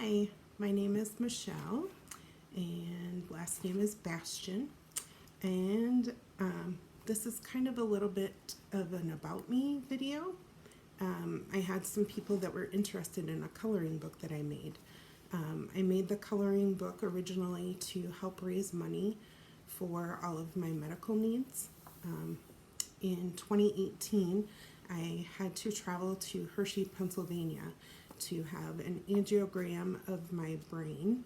Hi, my name is Michelle, and last name is Bastian, and this is kind of a little bit of an about me video. I had some people that were interested in a coloring book that I made. I made the coloring book originally to help raise money for all of my medical needs. In 2018, I had to travel to Hershey, Pennsylvania to have an angiogram of my brain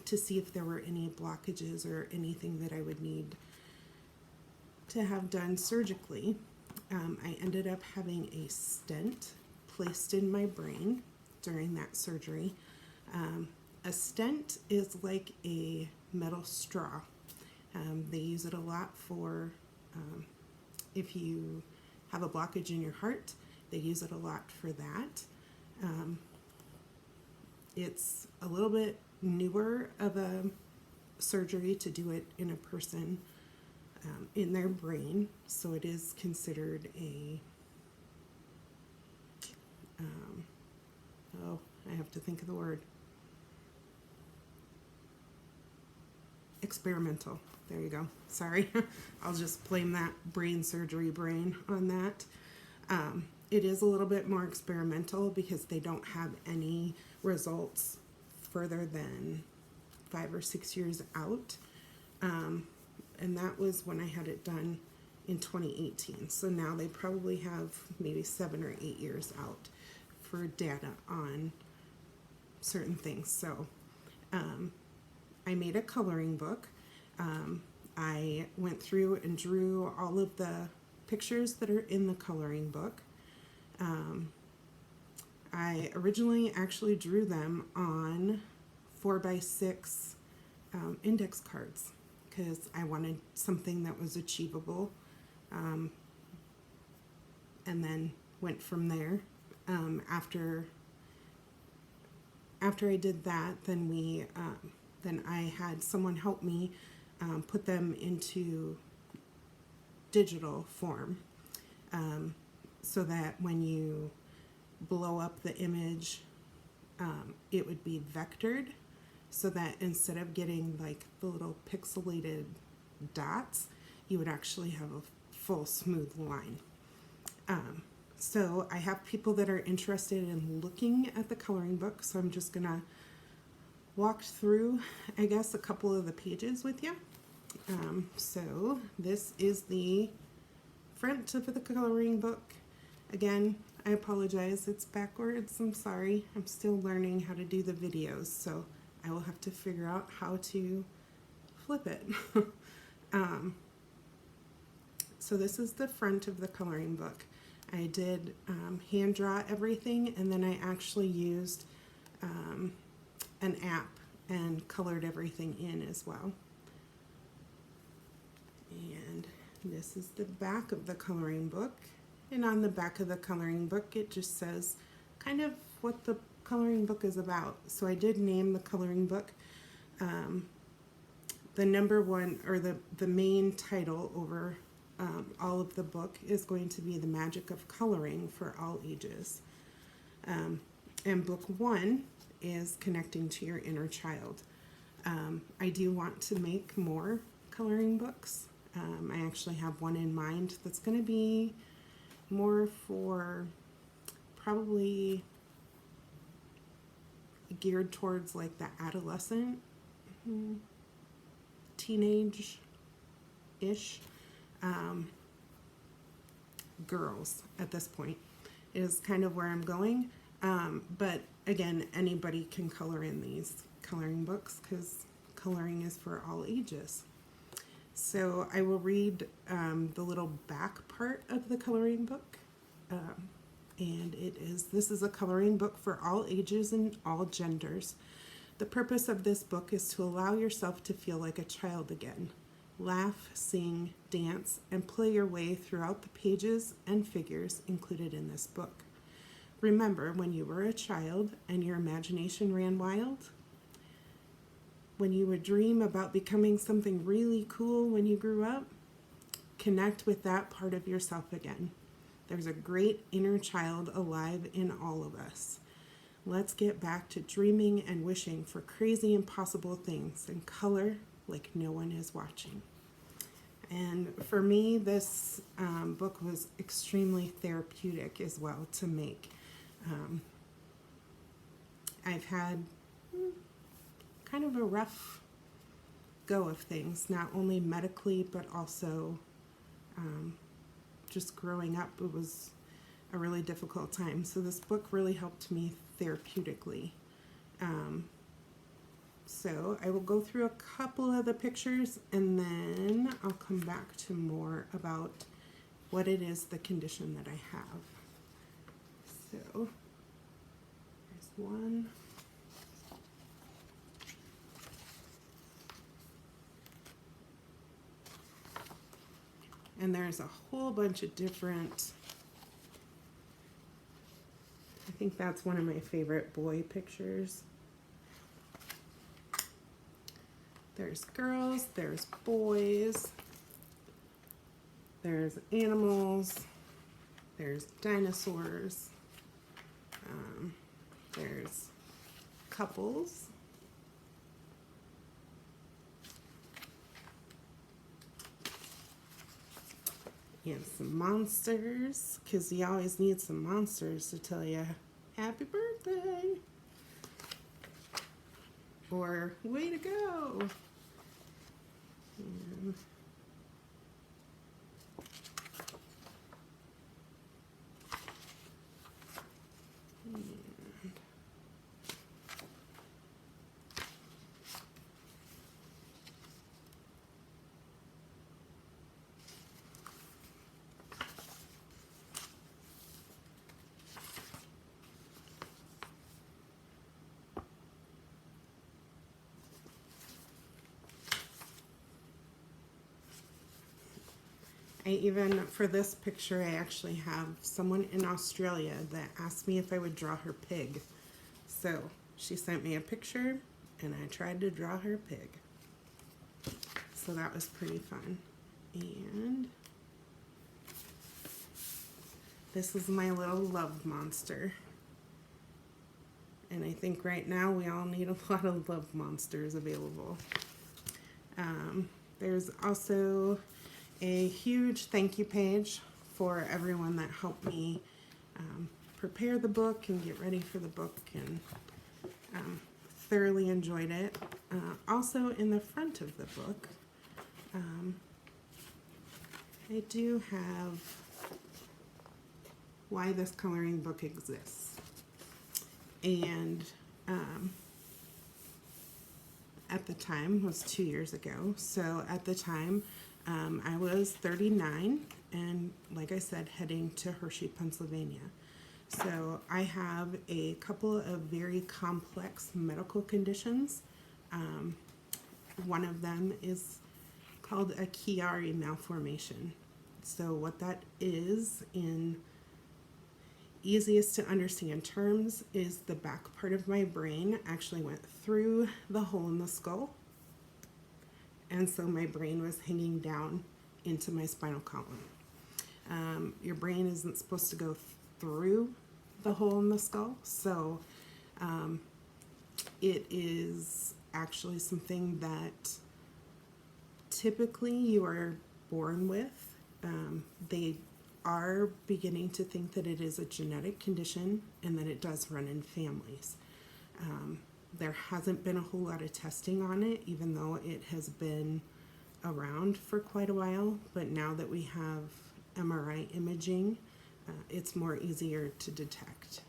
to see if there were any blockages or anything that I would need to have done surgically. I ended up having a stent placed in my brain during that surgery. A stent is like a metal straw. They use it a lot for if you have a blockage in your heart. They use it a lot for that. It's a little bit newer of a surgery to do it in a person in their brain, so it is considered a I have to think of the word, experimental. There you go. Sorry. I'll just blame that brain surgery brain on that. It is a little bit more experimental because they don't have any results further than 5 or 6 years out. And that was when I had it done in 2018. So now they probably have maybe 7 or 8 years out for data on certain things. So I made a coloring book. I went through and drew all of the pictures that are in the coloring book. I originally actually drew them on 4x6 index cards because I wanted something that was achievable, and then went from there. After I did that, then I had someone help me put them into digital form, so that when you blow up the image, it would be vectored, so that instead of getting like the little pixelated dots, you would actually have a full smooth line. So I have people that are interested in looking at the coloring book, so I'm just gonna walk through, I guess, a couple of the pages with you. So this is the front of the coloring book. Again, I apologize, it's backwards, I'm sorry. I'm still learning how to do the videos, so I will have to figure out how to flip it. So this is the front of the coloring book. I did hand draw everything, and then I actually used an app and colored everything in as well. And this is the back of the coloring book. And on the back of the coloring book, it just says kind of what the coloring book is about. So I did name the coloring book. The number one, or the main title over all of the book is going to be The Magic of Coloring for All Ages. And book 1 is Connecting to Your Inner Child. I do want to make more coloring books. I actually have one in mind that's going to be more for probably geared towards like the adolescent, teenage-ish girls at this point is kind of where I'm going. But again, anybody can color in these coloring books because coloring is for all ages. So I will read the little back part of the coloring book, and this is a coloring book for all ages and all genders. The purpose of this book is to allow yourself to feel like a child again. Laugh, sing, dance, and play your way throughout the pages and figures included in this book. Remember when you were a child and your imagination ran wild? When you would dream about becoming something really cool when you grew up? Connect with that part of yourself again. There's a great inner child alive in all of us. let's get back to dreaming and wishing for crazy impossible things and color like no one is watching. And for me, this book was extremely therapeutic as well to make. I've had kind of a rough go of things, not only medically, but also just growing up. It was a really difficult time. So this book really helped me therapeutically. So I will go through a couple of the pictures and then I'll come back to more about what it is, the condition that I have. So there's one. And there's a whole bunch of different, I think that's one of my favorite boy pictures. There's girls, there's boys, there's animals, there's dinosaurs, there's couples, and some monsters, because you always need some monsters to tell you happy birthday or way to go. And for this picture, I actually have someone in Australia that asked me if I would draw her pig. So she sent me a picture and I tried to draw her pig. So that was pretty fun. And this is my little love monster. And I think right now we all need a lot of love monsters available. There's also a huge thank you page for everyone that helped me prepare the book and get ready for the book, and thoroughly enjoyed it. Also in the front of the book, I do have why this coloring book exists. And at the time was 2 years ago. So at the time, I was 39 and, like I said, heading to Hershey, Pennsylvania. So I have a couple of very complex medical conditions. One of them is called a Chiari Malformation. So what that is, in easiest to understand terms, is the back part of my brain actually went through the hole in the skull. And so my brain was hanging down into my spinal column. Your brain isn't supposed to go through the hole in the skull, so it is actually something that typically you are born with. They are beginning to think that it is a genetic condition and that it does run in families. There hasn't been a whole lot of testing on it, even though it has been around for quite a while. But now that we have MRI imaging, it's more easier to detect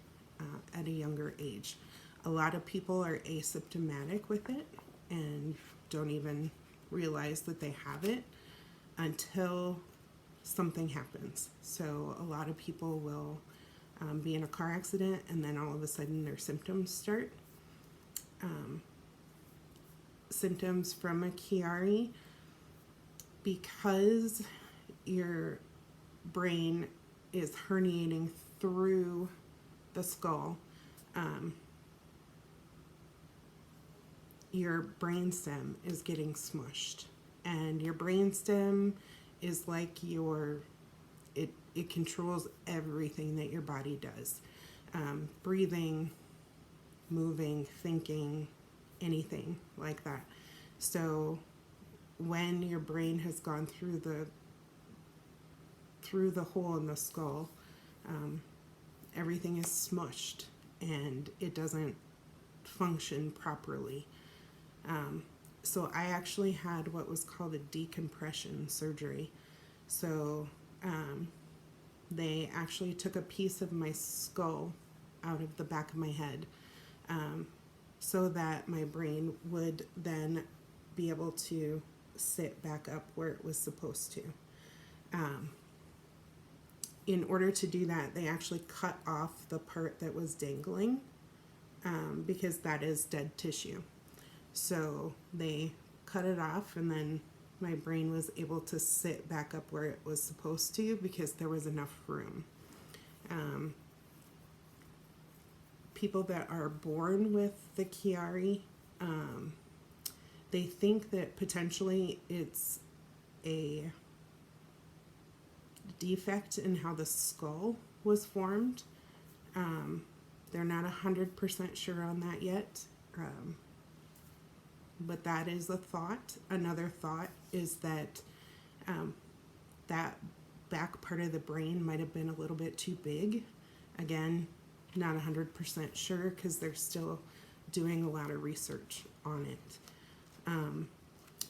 at a younger age. A lot of people are asymptomatic with it and don't even realize that they have it until something happens. So a lot of people will be in a car accident and then all of a sudden their symptoms start. Symptoms from a Chiari, because your brain is herniating through the skull, your brainstem is getting smushed, and your brainstem is like it controls everything that your body does. Breathing, moving, thinking, anything like that. So when your brain has gone through the hole in the skull, everything is smushed and it doesn't function properly. So I actually had what was called a decompression surgery. So they actually took a piece of my skull out of the back of my head, so that my brain would then be able to sit back up where it was supposed to. In order to do that, they actually cut off the part that was dangling, because that is dead tissue. So they cut it off, and then my brain was able to sit back up where it was supposed to because there was enough room. People that are born with the Chiari, they think that potentially it's a defect in how the skull was formed. They're not 100% sure on that yet, but that is a thought. Another thought is that that back part of the brain might have been a little bit too big. Again, not 100% sure because they're still doing a lot of research on it.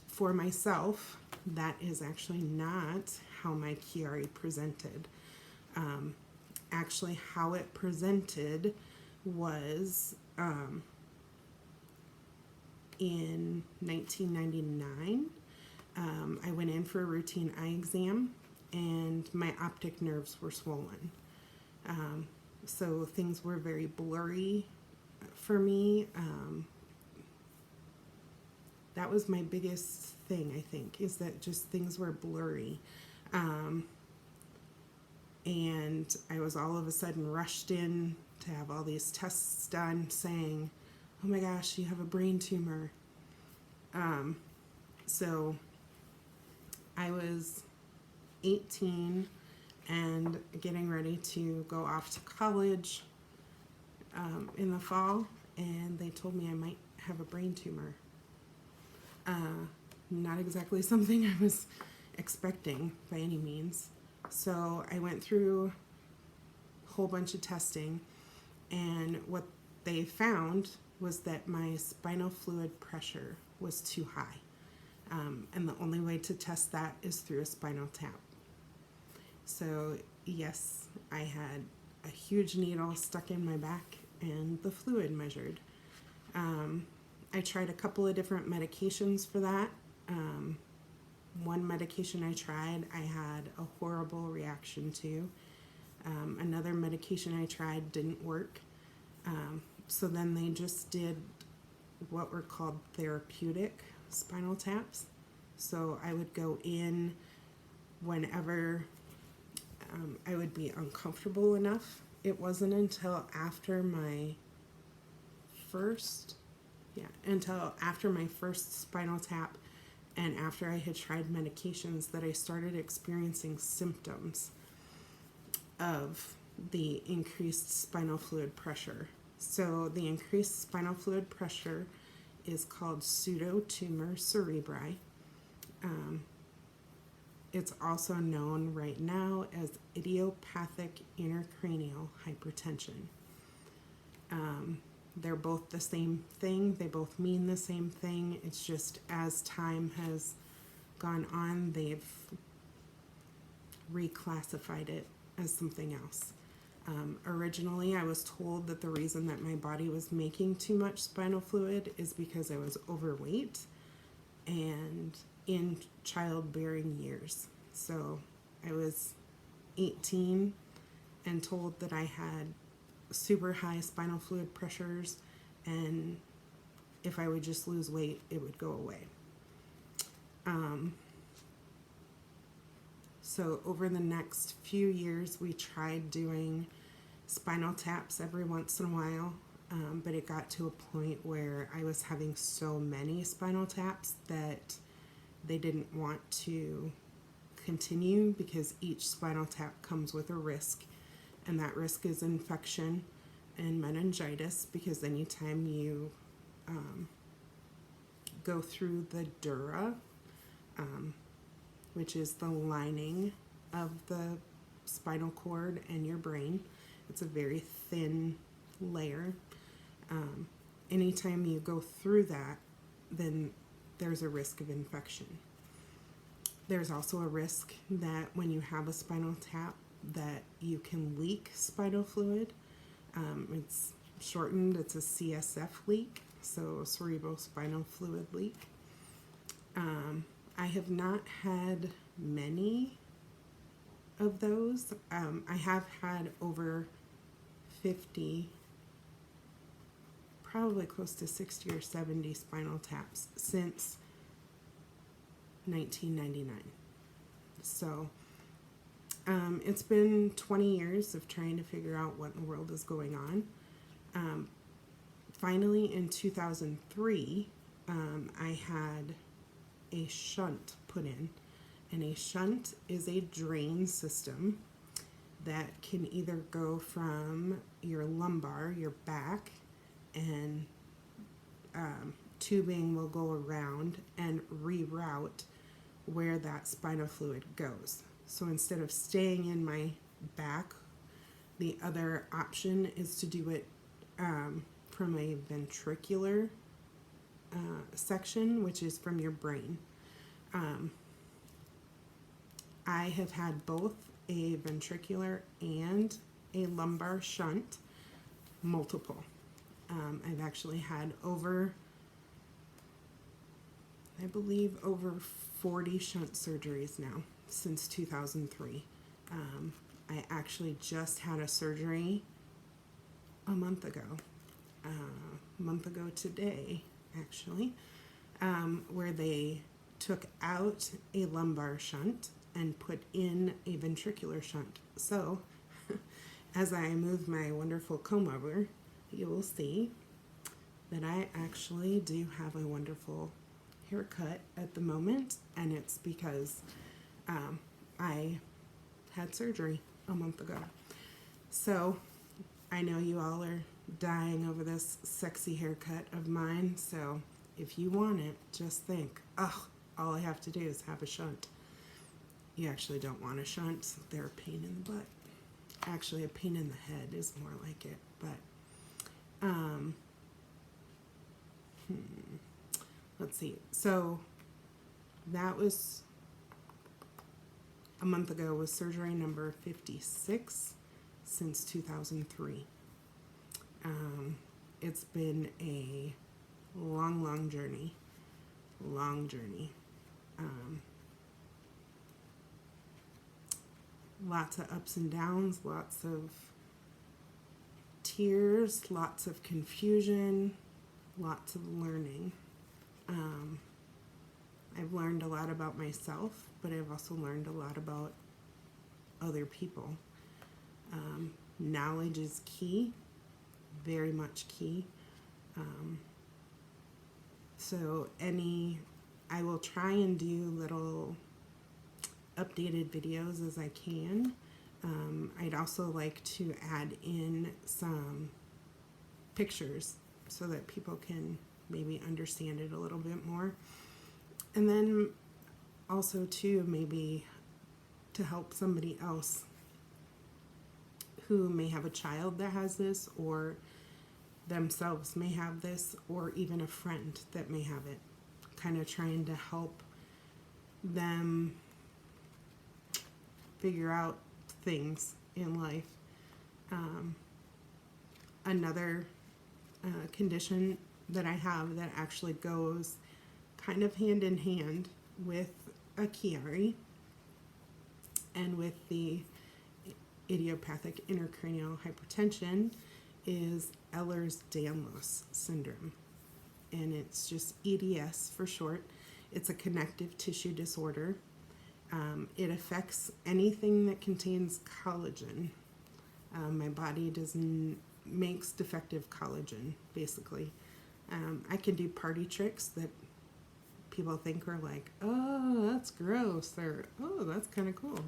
For myself, that is actually not how my Chiari presented. Actually, how it presented was in 1999. I went in for a routine eye exam, and my optic nerves were swollen. So things were very blurry for me. That was my biggest thing, I think, is that just things were blurry. And I was all of a sudden rushed in to have all these tests done saying, oh my gosh, you have a brain tumor. So I was 18 and getting ready to go off to college in the fall, and they told me I might have a brain tumor. Not exactly something I was expecting by any means. So I went through a whole bunch of testing, and what they found was that my spinal fluid pressure was too high. And the only way to test that is through a spinal tap. So yes, I had a huge needle stuck in my back and the fluid measured. I tried a couple of different medications for that. One medication I tried, I had a horrible reaction to. Another medication I tried didn't work. So then they just did what were called therapeutic spinal taps. So I would go in whenever I would be uncomfortable enough. It wasn't until after my first spinal tap and after I had tried medications that I started experiencing symptoms of the increased spinal fluid pressure. So the increased spinal fluid pressure is called Pseudo Tumor Cerebri. It's also known right now as Idiopathic Intercranial Hypertension. They're both the same thing. They both mean the same thing. It's just as time has gone on, they've reclassified it as something else. Originally, I was told that the reason that my body was making too much spinal fluid is because I was overweight and in childbearing years. So I was 18 and told that I had super high spinal fluid pressures, and if I would just lose weight, it would go away. So over the next few years, we tried doing spinal taps every once in a while, but it got to a point where I was having so many spinal taps that they didn't want to continue because each spinal tap comes with a risk, and that risk is infection, and meningitis, because anytime you go through the dura, which is the lining of the spinal cord and your brain, it's a very thin layer. Anytime you go through that, then there's a risk of infection. There's also a risk that when you have a spinal tap that you can leak spinal fluid. It's shortened, it's a CSF leak, so cerebrospinal fluid leak. I have not had many of those. I have had over 50, probably close to 60 or 70 spinal taps since 1999. So it's been 20 years of trying to figure out what in the world is going on. Finally, in 2003, I had a shunt put in. And a shunt is a drain system that can either go from your lumbar, your back, and tubing will go around and reroute where that spinal fluid goes. So instead of staying in my back, the other option is to do it from a ventricular section, which is from your brain. I have had both a ventricular and a lumbar shunt, multiple. I've actually had over 40 shunt surgeries now since 2003. I actually just had a surgery a month ago today, actually, where they took out a lumbar shunt and put in a ventricular shunt. So, as I move my wonderful comb over, you will see that I actually do have a wonderful haircut at the moment, and it's because I had surgery a month ago. So, I know you all are dying over this sexy haircut of mine, so if you want it, just think, all I have to do is have a shunt. You actually don't want a shunt. They're a pain in the butt. Actually, a pain in the head is more like it. But, let's see. So, that was a month ago, was surgery number 56 since 2003. It's been a long journey. Lots of ups and downs, lots of tears, lots of confusion, lots of learning. I've learned a lot about myself, but I've also learned a lot about other people. Knowledge is key, very much key. So I will try and do little updated videos as I can. I'd also like to add in some pictures so that people can maybe understand it a little bit more. And then also too, maybe to help somebody else who may have a child that has this, or themselves may have this, or even a friend that may have it. Kind of trying to help them figure out things in life. Another condition that I have that actually goes kind of hand in hand with a Chiari and with the Idiopathic Intercranial Hypertension is Ehlers-Danlos Syndrome, and it's just EDS for short. It's a connective tissue disorder. It affects anything that contains collagen. My body makes defective collagen, basically. I can do party tricks that people think are like, oh, that's gross, or oh, that's kind of cool.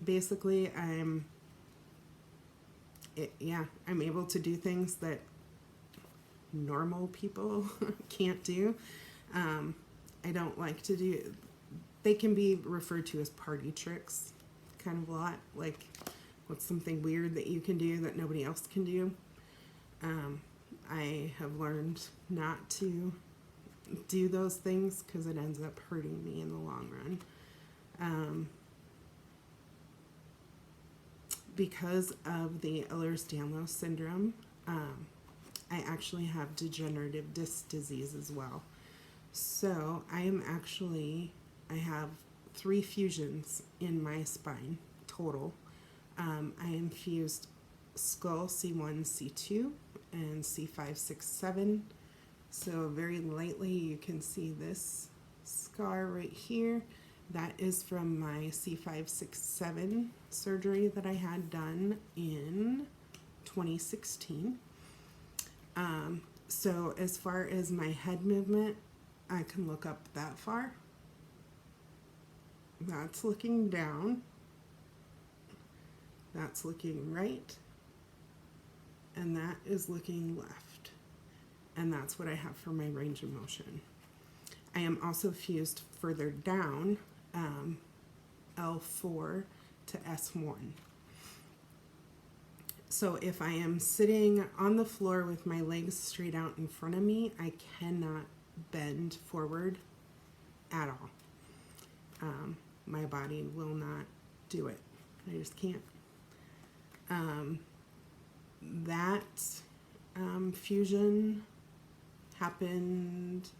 Basically, I'm yeah, I'm able to do things that normal people can't do. I don't like to do, they can be referred to as party tricks, kind of a lot, like what's something weird that you can do that nobody else can do. I have learned not to do those things because it ends up hurting me in the long run. Because of the Ehlers-Danlos Syndrome, I actually have degenerative disc disease as well. So I have 3 fusions in my spine total. I am fused skull C1, C2, and C5, 6, 7. So very lightly you can see this scar right here. That is from my C5, 6, 7 surgery that I had done in 2016. So as far as my head movement, I can look up that far. That's looking down. That's looking right. And that is looking left. And that's what I have for my range of motion. I am also fused further down, L4 to S1. So if I am sitting on the floor with my legs straight out in front of me, I cannot bend forward at all. My body will not do it. I just can't. That fusion happened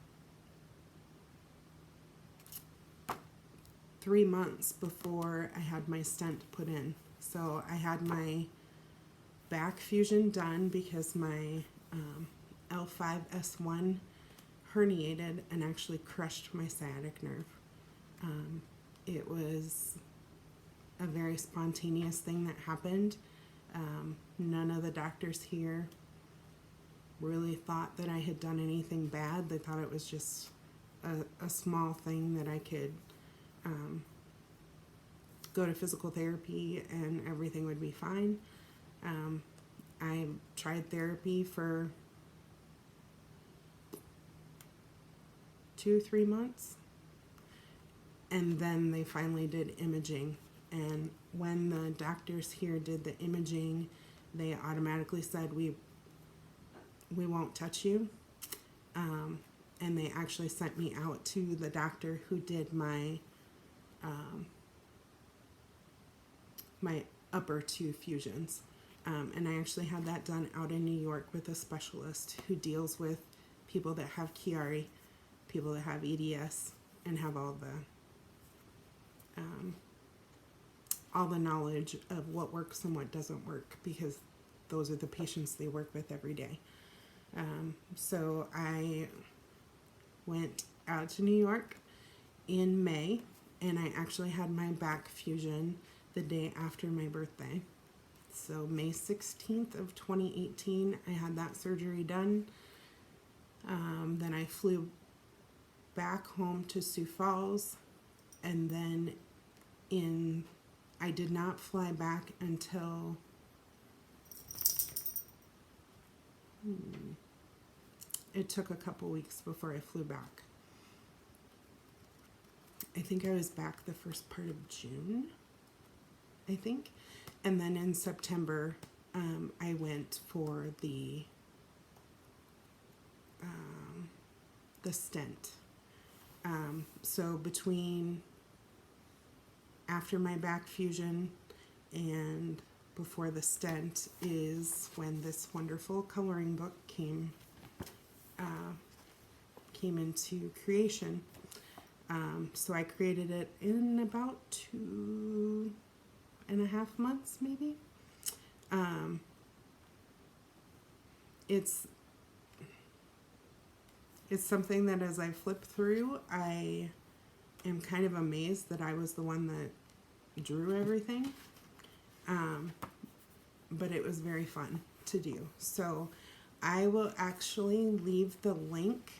3 months before I had my stent put in. So I had my back fusion done because my L5-S1 herniated and actually crushed my sciatic nerve. It was a very spontaneous thing that happened. None of the doctors here really thought that I had done anything bad. They thought it was just a small thing that I could go to physical therapy and everything would be fine. I tried therapy for 2-3 months, and then they finally did imaging. And when the doctors here did the imaging, they automatically said, we won't touch you. And they actually sent me out to the doctor who did my my upper 2 fusions. And I actually had that done out in New York with a specialist who deals with people that have Chiari, people that have EDS, and have all the knowledge of what works and what doesn't work, because those are the patients they work with every day. So I went out to New York in May, and I actually had my back fusion the day after my birthday. So May 16th of 2018, I had that surgery done. Then I flew back home to Sioux Falls, and then I did not fly back until it took a couple weeks before I flew back. I think I was back the first part of June, I think. And then in September, I went for the stent. So between after my back fusion and before the stent is when this wonderful coloring book came into creation. So I created it in about 2.5 months, maybe. It's something that as I flip through, I am kind of amazed that I was the one that drew everything. But it was very fun to do. So I will actually leave the link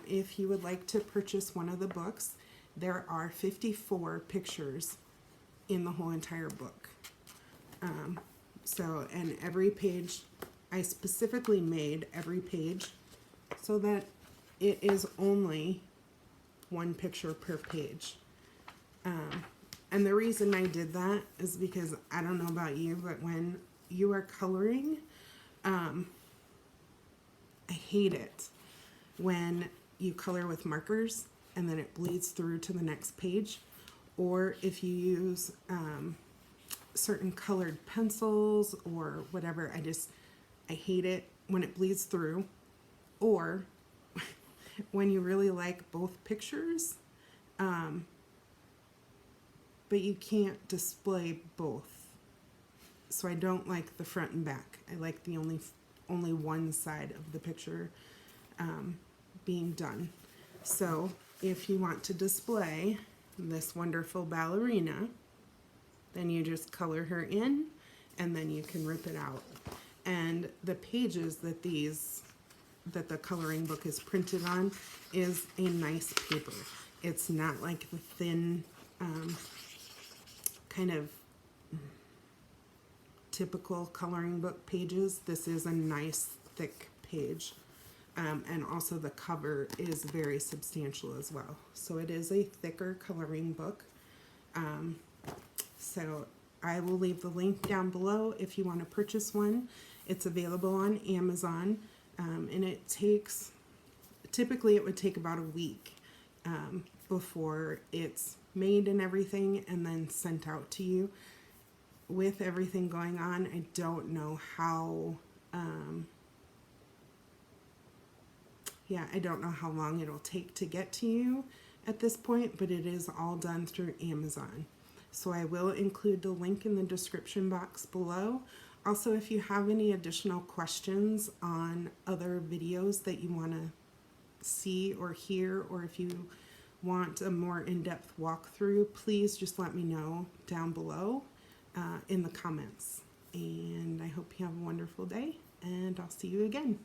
if you would like to purchase one of the books. There are 54 pictures in the whole entire book. So, and every page, I specifically made every page so that it is only one picture per page. And the reason I did that is because I don't know about you, but when you are coloring, I hate it when you color with markers and then it bleeds through to the next page, or if you use certain colored pencils or whatever. I hate it when it bleeds through, or when you really like both pictures, but you can't display both. So I don't like the front and back. I like the only one side of the picture being done. So if you want to display this wonderful ballerina, then you just color her in and then you can rip it out. And the pages that the coloring book is printed on is a nice paper. It's not like the thin kind of typical coloring book pages. This is a nice thick page. And also the cover is very substantial as well. So it is a thicker coloring book. So I will leave the link down below if you want to purchase one. It's available on Amazon, and it takes, typically it would take about a week before it's made and everything and then sent out to you. With everything going on, I don't know how, I don't know how long it'll take to get to you at this point, but it is all done through Amazon. So I will include the link in the description box below. Also, if you have any additional questions on other videos that you want to see or hear, or if you want a more in-depth walkthrough, please just let me know down below in the comments. And I hope you have a wonderful day, and I'll see you again.